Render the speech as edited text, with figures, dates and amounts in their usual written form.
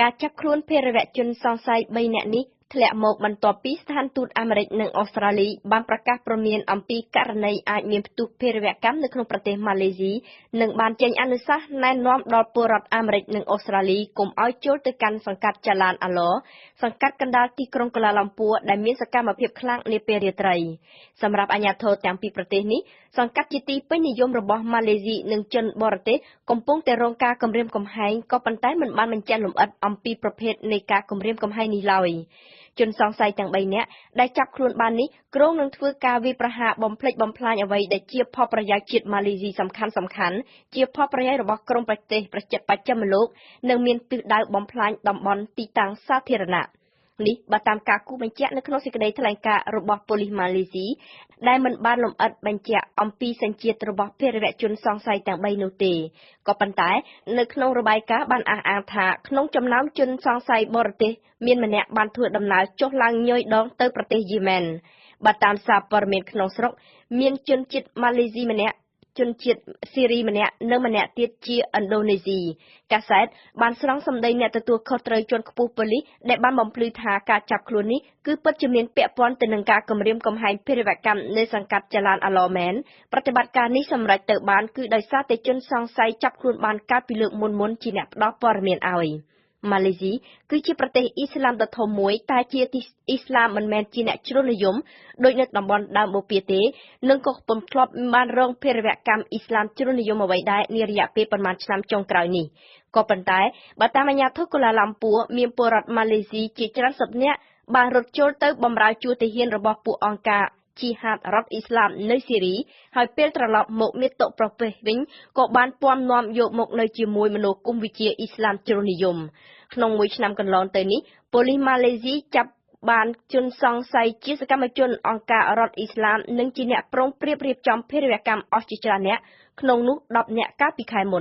ការចាប់ខ្លួនភេរវជនសង្ស័យ3នាក់នេះធ្លាក់មកបន្ទាប់ពីស្ថានទូតអាមេរិកនិងអូស្ត្រាលីបានប្រកាសព្រមានអំពីករណីអាចមានផ្ទុះភេរវកម្មនៅក្នុងប្រទេសម៉ាឡេស៊ីនិងបានចេញអនុសាសន៍ណែនាំដល់ពលរដ្ឋអាមេរិកនិងអូស្ត្រាលីកុំឲ្យចូលទៅកាន់សង្កាត់ចាឡានអាឡសង្កាត់កណ្ដាលទីក្រុងកូឡាឡាំពួរដែលមានសកម្មភាពខ្លាំងនាពេលរាត្រីសម្រាប់អាជ្ញាធរទាំងពីរប្រទេសនេះសង្កាត់ជាទីពេញនិយមរបស់ម៉ាឡេស៊ីនិងជនបរទេសកំពុងតែរងការគំរាមកំហែងក៏ប៉ុន្តែមិនបានបញ្ជាក់លម្អិតអំពីប្រភេទនៃការគំរាមកំហែងនេះឡើយជនសង្ស័យទាំង3នាក់ដែលចាប់ខ្លួនបាននេះគ្រោងនឹងធ្វើការវាយប្រហារបំផ្លិចបំផ្លាញអ្វីដែលជាផលប្រយោជន៍ជាតិម៉ាឡេស៊ីសំខាន់ជាផលប្រយោជន៍របស់ក្រុមប្រទេសប្រជាបច្ចិមលោកនិងមានទិសដៅបំផ្លាញតំបន់ទីតាំងសាធារណៈនេះបើតាមការគូបញ្ជាក់នៅក្នុងសេចក្តីថ្លែងការណ៍របស់ប៉ូលីសម៉ាឡេស៊ីដែលមិនបានលម្អិតបញ្ជាក់អំពីសញ្ជាតិរបស់ភេរវជនសង្ស័យទាំង3នោះទេក៏ប៉ុន្តែនៅក្នុងរបាយការណ៍បានអះអាងថាក្នុងចំណោមជនសង្ស័យបរទេសមានម្នាក់បានធ្វើដំណើរចុះឡើងញយដងទៅប្រទេសយេម៉ែនបើតាមសារព័ត៌មានក្នុងស្រុកមានជនជាតិម៉ាឡេស៊ីម្នាក់ជនជាតិស៊ីរីម្នាក់និងម្នាក់ទៀតជាឥណ្ឌូនេស៊ីកាសែតបានស្រង់សម្ដីអ្នកទទួលខុសត្រូវជាន់ខ្ពស់ប៉ូលីសដែលបានបំភ្លឺថាការចាប់ខ្លួននេះគឺពិតជាមានពាក់ព័ន្ធទៅនឹងការគំរាមកំហែងភេរវកម្មនៅសង្កាត់ចាឡានអាឡមែនប្រតិបត្តិការនេះសម្រេចទៅបានគឺដោយសារតែជនសង្ស័យចាប់ខ្លួនបានកាលពីលើកមុនជាអ្នកផ្ដល់ព័ត៌មានឲ្យម៉ាឡេស៊ីគឺជាប្រទេសអ៊ីស្លាមដ៏ធំមួយតែជាអ៊ីស្លាមមិនមែនជាអ្នកជ្រុលនិយមដូចនៅតំបន់ដើមបូព៌ាទេនិងក៏ពុំធ្លាប់បានរងភេរវកម្មអ៊ីស្លាមជ្រុលនិយមអ្វីដែរនារយៈពេលប្រមាណឆ្នាំចុងក្រោយនេះក៏ប៉ុន្តែបើតាមអាជ្ញាធរកូឡាឡាំពួរមានពលរដ្ឋម៉ាឡេស៊ីជាច្រើនសិបនាក់បានរត់ចូលទៅបម្រើជួរទាហានរបស់ពួកអង្គការជីហាតរដ្ឋអ៊ីស្លាមនៅស៊េរីហើយពេលត្រឡប់មកមាតុប្រទេសវិញក៏បានពាំនាំយកមកនៅជាមួយមនោគមវិជ្ជាអ៊ីស្លាមជ្រុលនិយមក្នុងមួយឆ្នាំកន្លងទៅនេះប៉ូលីសម៉ាឡេស៊ីចាប់បានជនសង្ស័យជាសកម្មជនអង្គការរដ្ឋអ៊ីស្លាមនិងជាអ្នកប្រុងប្រៀបរៀបចំភេរវកម្មអស់ជាច្រើនអ្នកក្នុងនោះ10នាក់កាលពីខែមុន